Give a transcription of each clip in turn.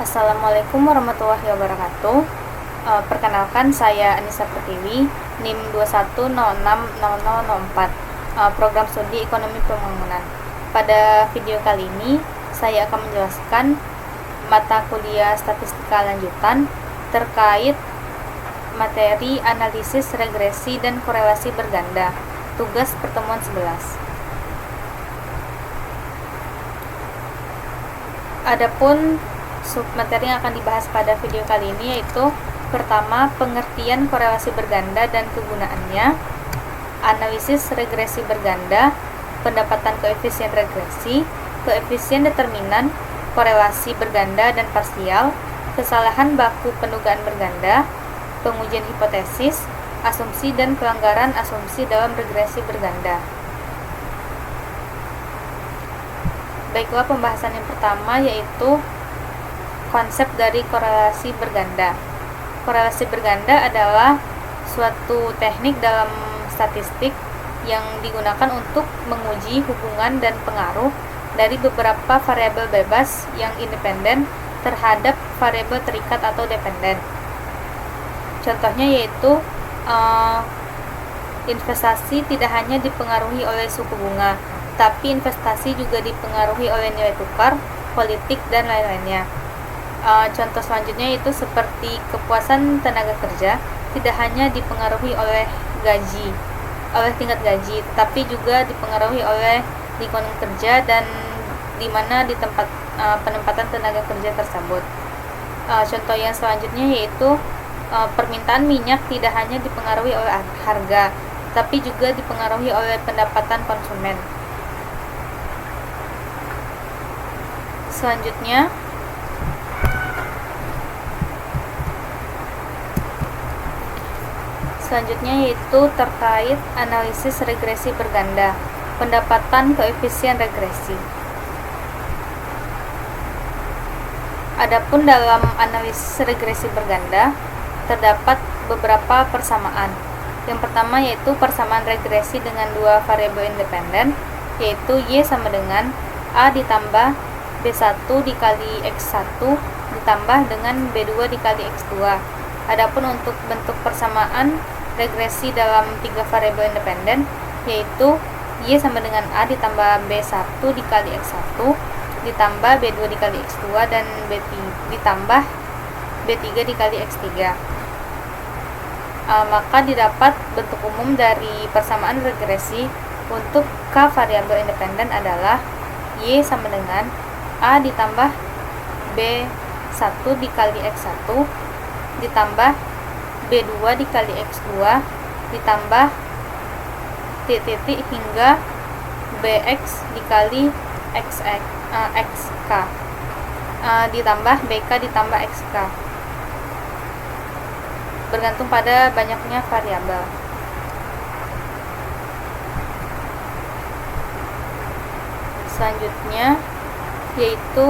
Assalamualaikum warahmatullahi wabarakatuh. Perkenalkan, saya Anissa Pertiwi, NIM 21060004, program studi ekonomi pembangunan. Pada video kali ini, saya akan menjelaskan mata kuliah statistika lanjutan terkait materi analisis regresi dan korelasi berganda, tugas pertemuan 11. Adapun submateri yang akan dibahas pada video kali ini yaitu pertama, pengertian korelasi berganda dan kegunaannya, analisis regresi berganda, pendapatan koefisien regresi, koefisien determinan, korelasi berganda dan parsial, kesalahan baku pendugaan berganda, pengujian hipotesis, asumsi dan pelanggaran asumsi dalam regresi berganda. Baiklah, pembahasan yang pertama yaitu konsep dari korelasi berganda. Korelasi berganda adalah suatu teknik dalam statistik yang digunakan untuk menguji hubungan dan pengaruh dari beberapa variabel bebas yang independen terhadap variabel terikat atau dependen. Contohnya yaitu investasi tidak hanya dipengaruhi oleh suku bunga, tapi investasi juga dipengaruhi oleh nilai tukar, politik, dan lain-lainnya. Contoh selanjutnya itu seperti kepuasan tenaga kerja tidak hanya dipengaruhi oleh tingkat gaji, tetapi juga dipengaruhi oleh lingkungan kerja dan di mana di tempat penempatan tenaga kerja tersebut. Contoh yang selanjutnya yaitu permintaan minyak tidak hanya dipengaruhi oleh harga, tapi juga dipengaruhi oleh pendapatan konsumen. Selanjutnya yaitu terkait analisis regresi berganda, pendapatan koefisien regresi. Adapun dalam analisis regresi berganda terdapat beberapa persamaan. Yang pertama yaitu persamaan regresi dengan dua variabel independen, yaitu Y sama dengan A ditambah B1 dikali X1 ditambah dengan B2 dikali X2. Adapun untuk bentuk persamaan regresi dalam tiga variabel independen yaitu Y sama dengan A ditambah B1 dikali X1 ditambah B2 dikali X2 dan ditambah B3 dikali X3. Maka didapat bentuk umum dari persamaan regresi untuk K variabel independen adalah Y sama dengan A ditambah B1 dikali X1 ditambah B2 dikali X2 ditambah titik hingga Bx dikali Xk ditambah Bk ditambah Xk, bergantung pada banyaknya variabel. Selanjutnya yaitu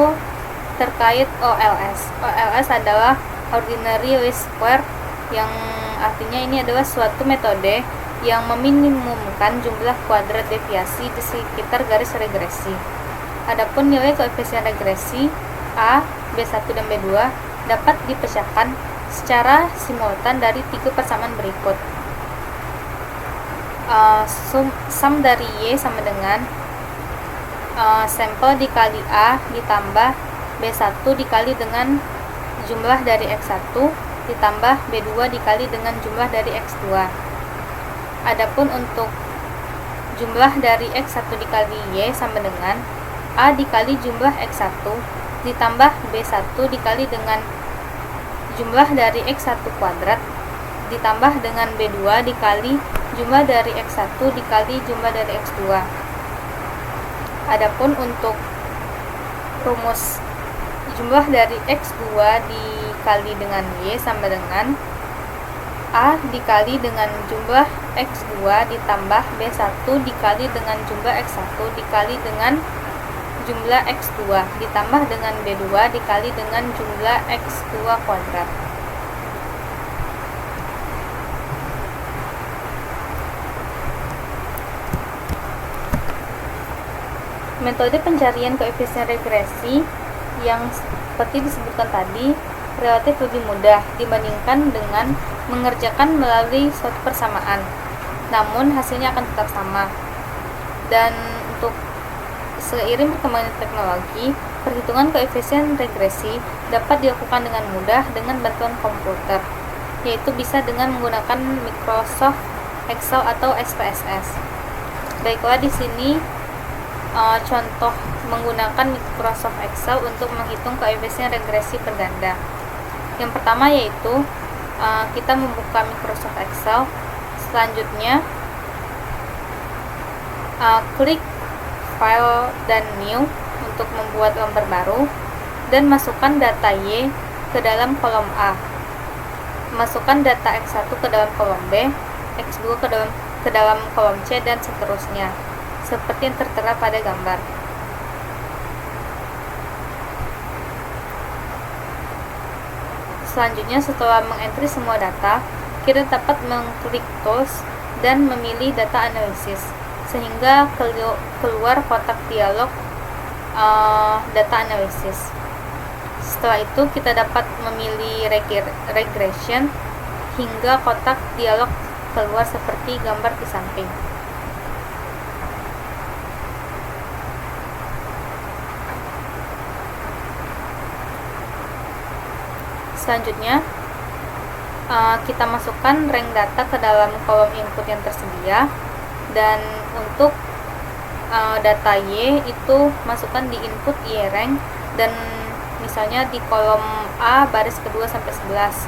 terkait OLS. OLS adalah ordinary least square, yang artinya ini adalah suatu metode yang meminimumkan jumlah kuadrat deviasi di sekitar garis regresi. Adapun nilai koefisien regresi A, B1 dan B2 dapat dipecahkan secara simultan dari tiga persamaan berikut. Sum dari Y sama dengan sampel dikali A ditambah B1 dikali dengan jumlah dari X1 ditambah B2 dikali dengan jumlah dari X2. Adapun untuk jumlah dari X1 dikali Y sama dengan A dikali jumlah X1 ditambah B1 dikali dengan jumlah dari X1 kuadrat ditambah dengan B2 dikali jumlah dari X1 dikali jumlah dari X2. Adapun untuk rumus jumlah dari X2 dikali dengan Y sama dengan A dikali dengan jumlah X2 ditambah B1 dikali dengan jumlah X1 dikali dengan jumlah X2 ditambah dengan B2 dikali dengan jumlah X2 kuadrat. Metode pencarian koefisien regresi yang seperti disebutkan tadi relatif lebih mudah dibandingkan dengan mengerjakan melalui suatu persamaan, namun hasilnya akan tetap sama. Dan untuk seiring perkembangan teknologi, perhitungan koefisien regresi dapat dilakukan dengan mudah dengan bantuan komputer, yaitu bisa dengan menggunakan Microsoft Excel atau SPSS. Baiklah, di sini contoh menggunakan Microsoft Excel untuk menghitung koefisien regresi berganda. Yang pertama yaitu kita membuka Microsoft Excel. Selanjutnya klik File dan New untuk membuat lembar baru dan masukkan data Y ke dalam kolom A. Masukkan data X1 ke dalam kolom B, X2 ke dalam kolom C, dan seterusnya, seperti yang tertera pada gambar. Selanjutnya, setelah mengentri semua data, kita dapat mengklik Tools dan memilih Data Analysis, sehingga keluar kotak dialog Data Analysis. Setelah itu, kita dapat memilih Regression hingga kotak dialog keluar seperti gambar di samping. Selanjutnya, kita masukkan rank data ke dalam kolom input yang tersedia, dan untuk data Y itu masukkan di input Y rank, dan misalnya di kolom A baris kedua sampai 11,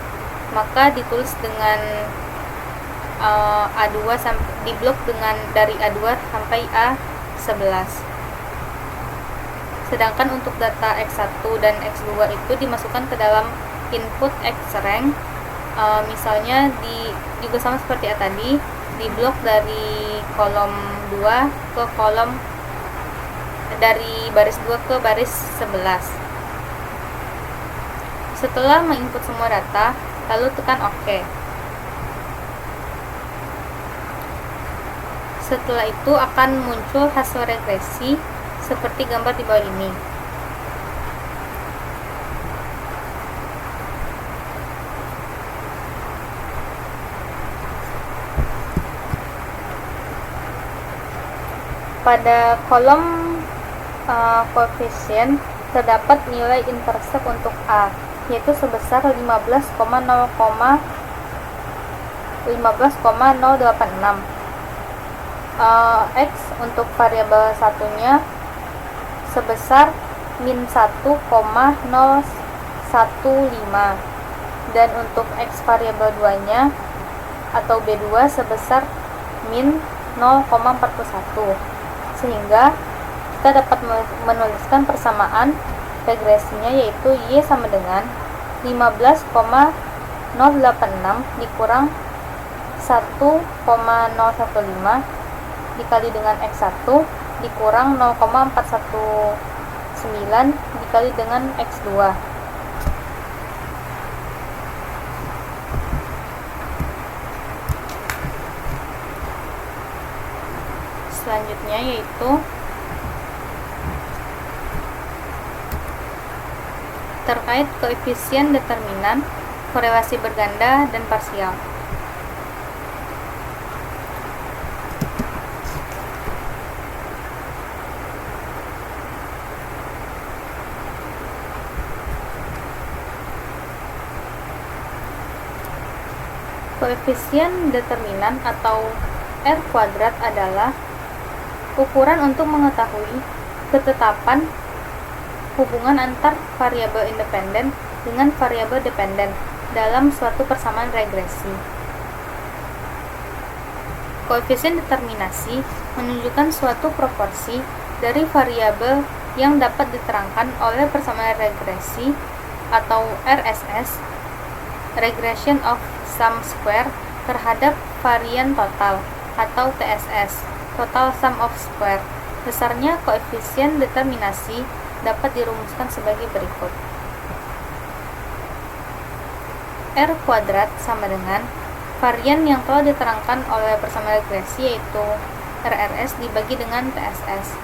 maka ditulis dengan A2 sampai di blok dengan dari A2 sampai A11. Sedangkan untuk data X1 dan X2 itu dimasukkan ke dalam input X rank, misalnya juga sama seperti tadi, di blok dari kolom 2 ke kolom dari baris 2 ke baris 11. Setelah menginput semua data, lalu tekan OK. Setelah itu akan muncul hasil regresi seperti gambar di bawah ini. Pada kolom koefisien terdapat nilai intercept untuk A, yaitu sebesar 15,086. X untuk variabel satunya sebesar min 1,015, dan untuk X variabel 2 nya atau B2 sebesar min 0,41, sehingga kita dapat menuliskan persamaan regresinya, yaitu Y sama dengan 15,086 dikurang 1,015 dikali dengan X1 dikurang 0,419 dikali dengan X2. Selanjutnya yaitu terkait koefisien determinan, korelasi berganda, dan parsial. Koefisien determinan atau R kuadrat adalah ukuran untuk mengetahui ketetapan hubungan antar variabel independen dengan variabel dependen dalam suatu persamaan regresi. Koefisien determinasi menunjukkan suatu proporsi dari variabel yang dapat diterangkan oleh persamaan regresi atau RSS, regression of sum square, terhadap varian total atau TSS, total sum of square. Besarnya koefisien determinasi dapat dirumuskan sebagai berikut. R kuadrat sama dengan varian yang telah diterangkan oleh persamaan regresi, yaitu RRS dibagi dengan TSS.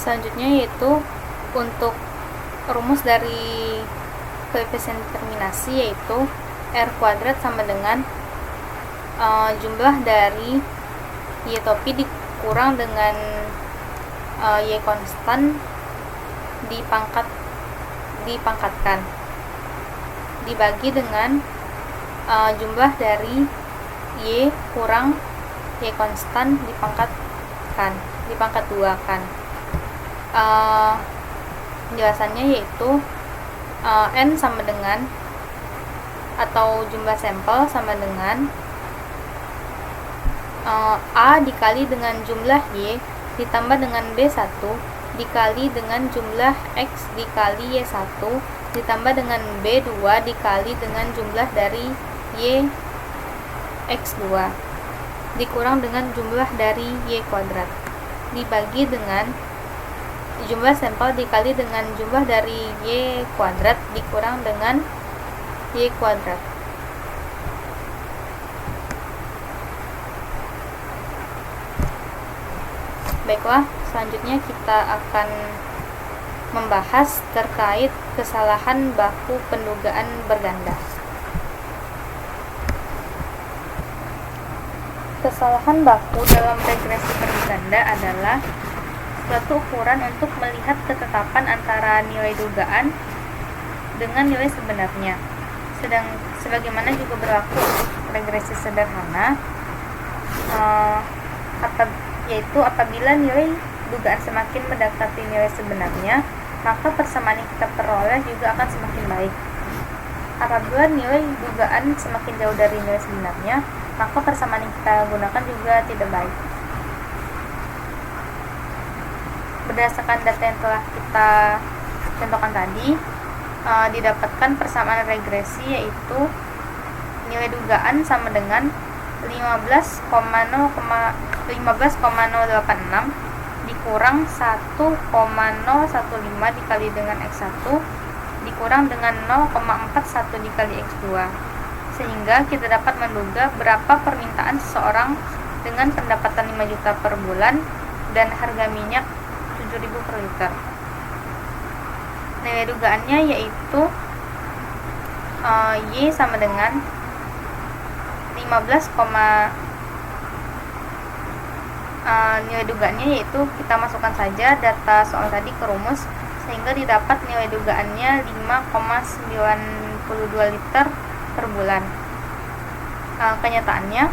Selanjutnya yaitu untuk rumus dari koefisien determinasi, yaitu R kuadrat sama dengan jumlah dari Y topi dikurang dengan Y konstan dipangkatkan dibagi dengan jumlah dari Y kurang Y konstan dipangkat 2 kan. Penjelasannya yaitu N sama dengan, atau jumlah sampel sama dengan A dikali dengan jumlah Y ditambah dengan B1 dikali dengan jumlah X dikali Y1 ditambah dengan B2 dikali dengan jumlah dari Y X2 dikurang dengan jumlah dari Y kuadrat dibagi dengan jumlah sampel dikali dengan jumlah dari Y kuadrat dikurang dengan Y kuadrat. Baiklah, selanjutnya kita akan membahas terkait kesalahan baku pendugaan berganda. Kesalahan baku dalam regresi berganda adalah suatu ukuran untuk melihat ketetapan antara nilai dugaan dengan nilai sebenarnya. Sebagaimana juga berlaku untuk regresi sederhana, yaitu apabila nilai dugaan semakin mendekati nilai sebenarnya, maka persamaan yang kita peroleh juga akan semakin baik. Apabila nilai dugaan semakin jauh dari nilai sebenarnya, maka persamaan yang kita gunakan juga tidak baik. Berdasarkan data yang telah kita contohkan tadi, didapatkan persamaan regresi, yaitu nilai dugaan sama dengan 15,086 dikurang 1,015 dikali dengan X1 dikurang dengan 0,41 dikali X2, sehingga kita dapat menduga berapa permintaan seseorang dengan pendapatan 5 juta per bulan dan harga minyak 7.000 per liter. Nilai dugaannya yaitu Y sama dengan 15, nilai dugaannya yaitu kita masukkan saja data soal tadi ke rumus, sehingga didapat nilai dugaannya 5,92 liter per bulan. Kenyataannya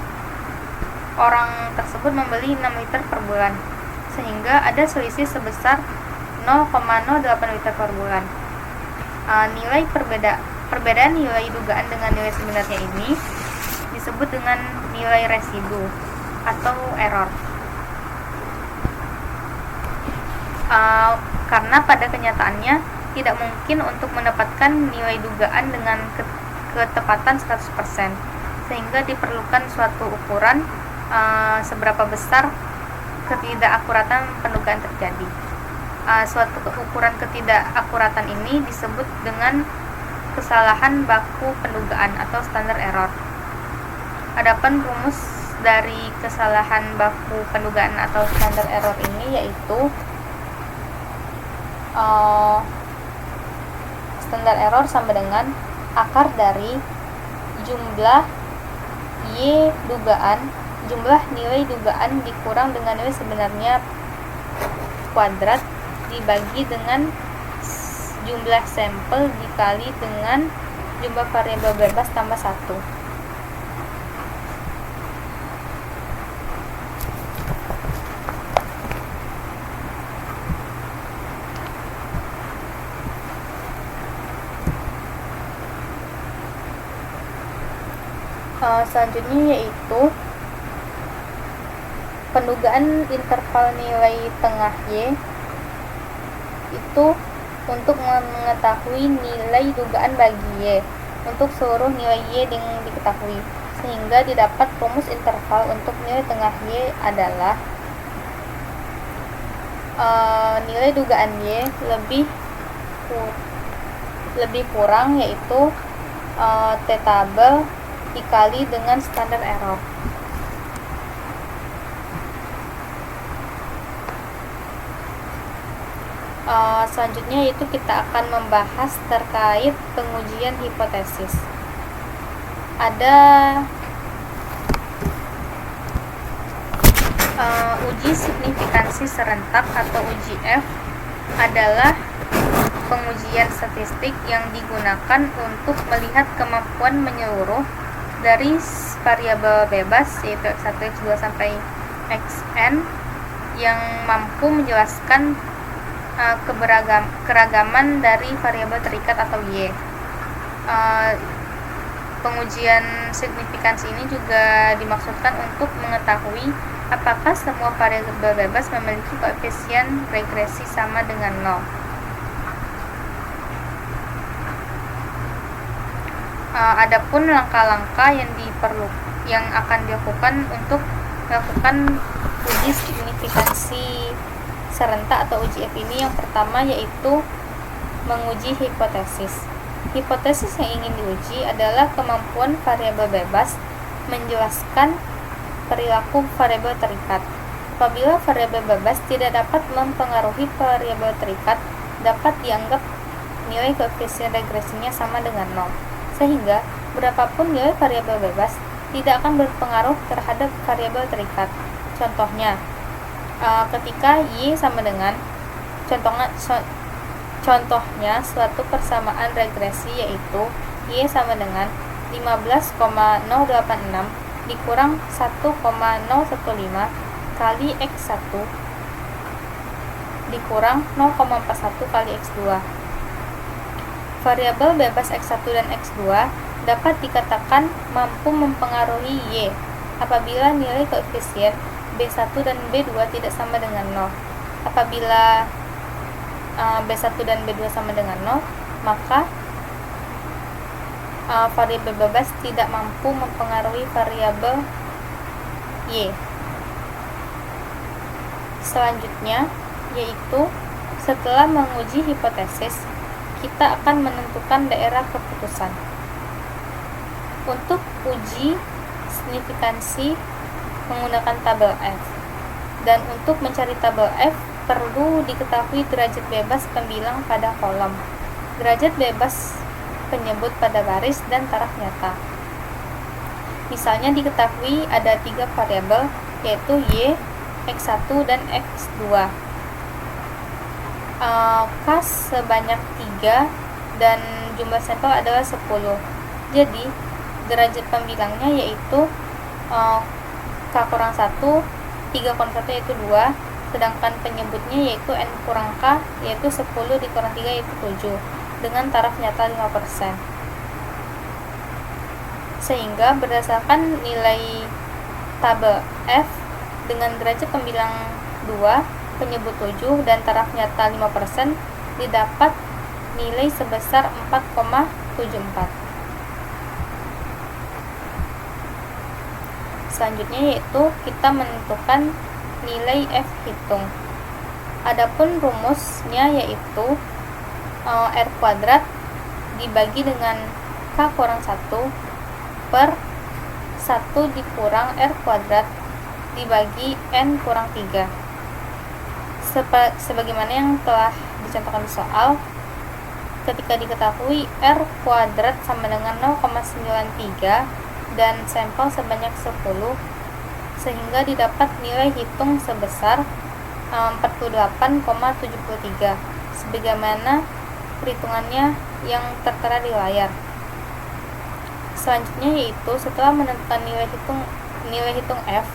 orang tersebut membeli 6 liter per bulan, sehingga ada selisih sebesar 0,08 liter per bulan. Perbedaan nilai dugaan dengan nilai sebenarnya ini disebut dengan nilai residu atau error. Karena pada kenyataannya tidak mungkin untuk mendapatkan nilai dugaan dengan ketepatan 100%, sehingga diperlukan suatu ukuran seberapa besar ketidakakuratan pendugaan terjadi. Suatu ukuran ketidakakuratan ini disebut dengan kesalahan baku pendugaan atau standar error. Adapun rumus dari kesalahan baku pendugaan atau standar error ini yaitu standar error sama dengan akar dari jumlah nilai dugaan dikurang dengan nilai sebenarnya kuadrat dibagi dengan jumlah sampel dikali dengan jumlah variabel bebas tambah 1. Selanjutnya yaitu pendugaan interval nilai tengah Y itu untuk mengetahui nilai dugaan bagi Y untuk seluruh nilai Y yang diketahui, sehingga didapat rumus interval untuk nilai tengah Y adalah nilai dugaan Y lebih kurang, yaitu T tabel dikali dengan standar error. Selanjutnya yaitu kita akan membahas terkait pengujian hipotesis. Ada uji signifikansi serentak atau uji F adalah pengujian statistik yang digunakan untuk melihat kemampuan menyeluruh dari variabel bebas yaitu x1, x2 sampai xn yang mampu menjelaskan keragaman dari variabel terikat atau y. Pengujian signifikansi ini juga dimaksudkan untuk mengetahui apakah semua variabel bebas memiliki koefisien regresi sama dengan 0. Adapun langkah-langkah yang akan dilakukan untuk melakukan uji signifikansi serentak atau uji F ini, yang pertama yaitu menguji hipotesis. Hipotesis yang ingin diuji adalah kemampuan variabel bebas menjelaskan perilaku variabel terikat. Apabila variabel bebas tidak dapat mempengaruhi variabel terikat, dapat dianggap nilai koefisien regresinya sama dengan 0. Sehingga berapapun nilai variabel bebas tidak akan berpengaruh terhadap variabel terikat. Contohnya, ketika y sama dengan contohnya suatu persamaan regresi yaitu y sama dengan 15,086 dikurang 1,015 kali x1 dikurang 0,41 kali x2. Variabel bebas x1 dan x2 dapat dikatakan mampu mempengaruhi y apabila nilai koefisien b1 dan b2 tidak sama dengan 0. Apabila b1 dan b2 sama dengan 0, maka variabel bebas tidak mampu mempengaruhi variabel y. Selanjutnya yaitu setelah menguji hipotesis, kita akan menentukan daerah keputusan. Untuk uji signifikansi menggunakan tabel F, dan untuk mencari tabel F perlu diketahui derajat bebas pembilang pada kolom, derajat bebas penyebut pada baris, dan taraf nyata. Misalnya diketahui ada 3 variabel yaitu y, x1, dan x2. Kas sebanyak 3 dan jumlah sampel adalah 10. Jadi derajat pembilangnya yaitu k kurang 1, 3 kurang 1 yaitu 2, sedangkan penyebutnya yaitu n kurang k yaitu 10 dikurang 3 yaitu 7 dengan taraf nyata 5%. Sehingga berdasarkan nilai tabel F dengan derajat pembilang 2, penyebut 7, dan taraf nyata 5%, didapat nilai sebesar 4,74. Selanjutnya yaitu kita menentukan nilai F hitung. Adapun rumusnya yaitu R kuadrat dibagi dengan K kurang 1 per 1 dikurang R kuadrat dibagi N kurang 3. Sebagaimana yang telah dicontohkan di soal, ketika diketahui R kuadrat sama dengan 0,93 dan sampel sebanyak 10, sehingga didapat nilai hitung sebesar 48,73 sebagaimana perhitungannya yang tertera di layar. Selanjutnya yaitu setelah menentukan nilai hitung F,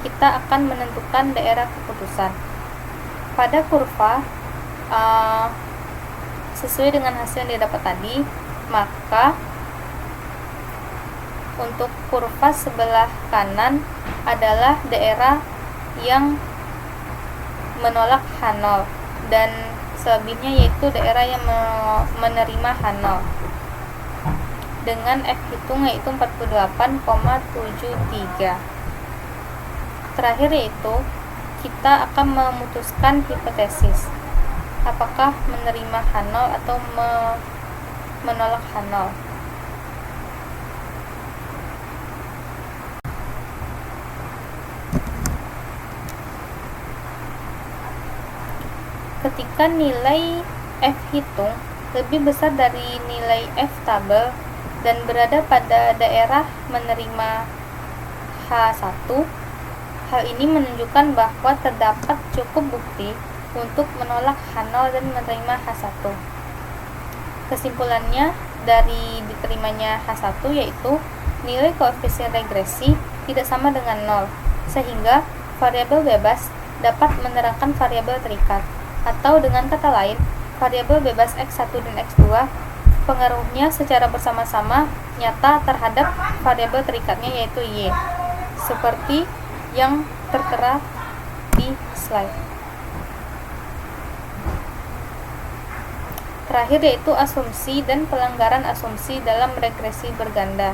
kita akan menentukan daerah keputusan. Pada kurva sesuai dengan hasil yang didapat tadi, maka untuk kurva sebelah kanan adalah daerah yang menolak H0 dan selebihnya yaitu daerah yang menerima H0 dengan F hitung yaitu 48,73. Terakhir yaitu kita akan memutuskan hipotesis apakah menerima H0 atau menolak H0. Ketika nilai F hitung lebih besar dari nilai F tabel dan berada pada daerah menerima H1, hal ini menunjukkan bahwa terdapat cukup bukti untuk menolak H0 dan menerima H1. Kesimpulannya dari diterimanya H1 yaitu nilai koefisien regresi tidak sama dengan 0, sehingga variabel bebas dapat menerangkan variabel terikat, atau dengan kata lain, variabel bebas X1 dan X2 pengaruhnya secara bersama-sama nyata terhadap variabel terikatnya yaitu Y, seperti yang tertera di slide. Terakhir yaitu asumsi dan pelanggaran asumsi dalam regresi berganda.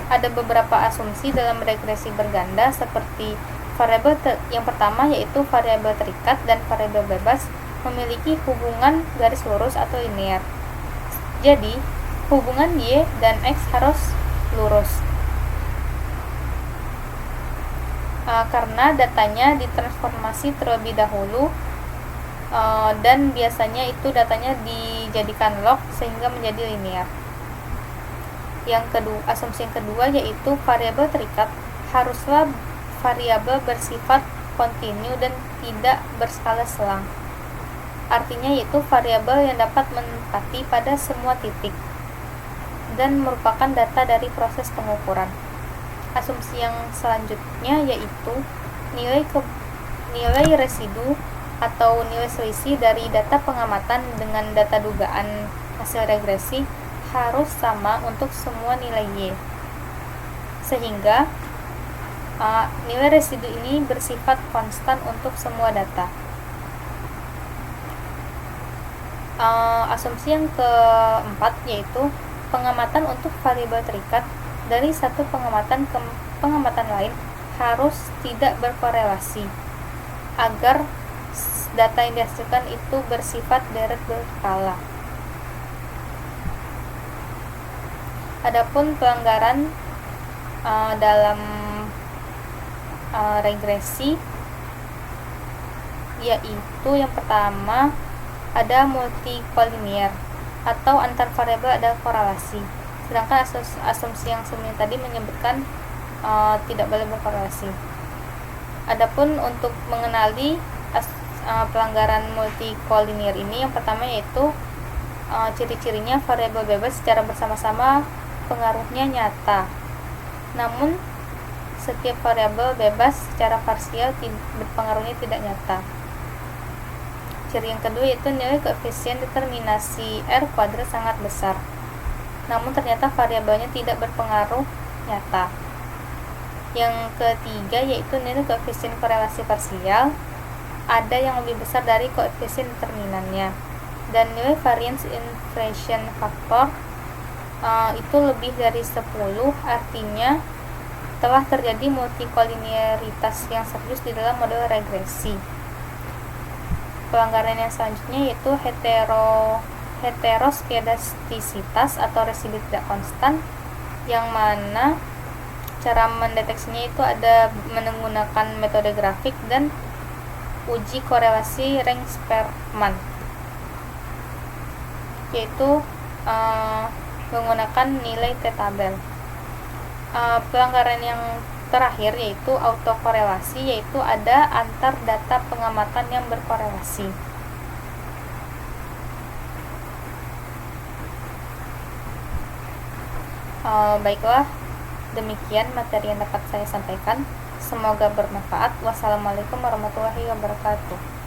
Ada beberapa asumsi dalam regresi berganda seperti variabel yang pertama yaitu variabel terikat dan variabel bebas memiliki hubungan garis lurus atau linear. Jadi, hubungan Y dan X harus lurus. Karena datanya ditransformasi terlebih dahulu dan biasanya itu datanya dijadikan log sehingga menjadi linear. Asumsi yang kedua yaitu variabel terikat haruslah variabel bersifat kontinu dan tidak berskala selang. Artinya yaitu variabel yang dapat menempati pada semua titik dan merupakan data dari proses pengukuran. Asumsi yang selanjutnya yaitu nilai residu atau nilai selisih dari data pengamatan dengan data dugaan hasil regresi harus sama untuk semua nilai Y, sehingga nilai residu ini bersifat konstan untuk semua data. Asumsi yang keempat yaitu pengamatan untuk variabel terikat dari satu pengamatan ke pengamatan lain harus tidak berkorelasi agar data yang dihasilkan itu bersifat deret berkala. Adapun pelanggaran dalam regresi yaitu yang pertama ada multikolinier atau antar variabel ada korelasi, sedangkan asumsi yang sebelumnya tadi menyebutkan tidak boleh berkorelasi. Adapun untuk mengenali pelanggaran multikolinier ini, yang pertama yaitu ciri-cirinya variabel bebas secara bersama-sama pengaruhnya nyata, namun setiap variabel bebas secara parsial pengaruhnya tidak nyata. Ciri yang kedua yaitu nilai koefisien determinasi R kuadrat sangat besar, namun ternyata variabelnya tidak berpengaruh nyata. Yang ketiga yaitu nilai koefisien korelasi parsial ada yang lebih besar dari koefisien determinannya, dan nilai variance inflation factor itu lebih dari 10, artinya telah terjadi multikoliniaritas yang serius di dalam model regresi. Pelanggaran yang selanjutnya yaitu heteroskedastisitas atau residu tidak konstan, yang mana cara mendeteksinya itu ada menggunakan metode grafik dan uji korelasi Ring-Sperman, yaitu menggunakan nilai T-tabel. Pelanggaran yang terakhir yaitu autokorelasi, yaitu ada antar data pengamatan yang berkorelasi. Baiklah, demikian materi yang dapat saya sampaikan. Semoga bermanfaat. Wassalamualaikum warahmatullahi wabarakatuh.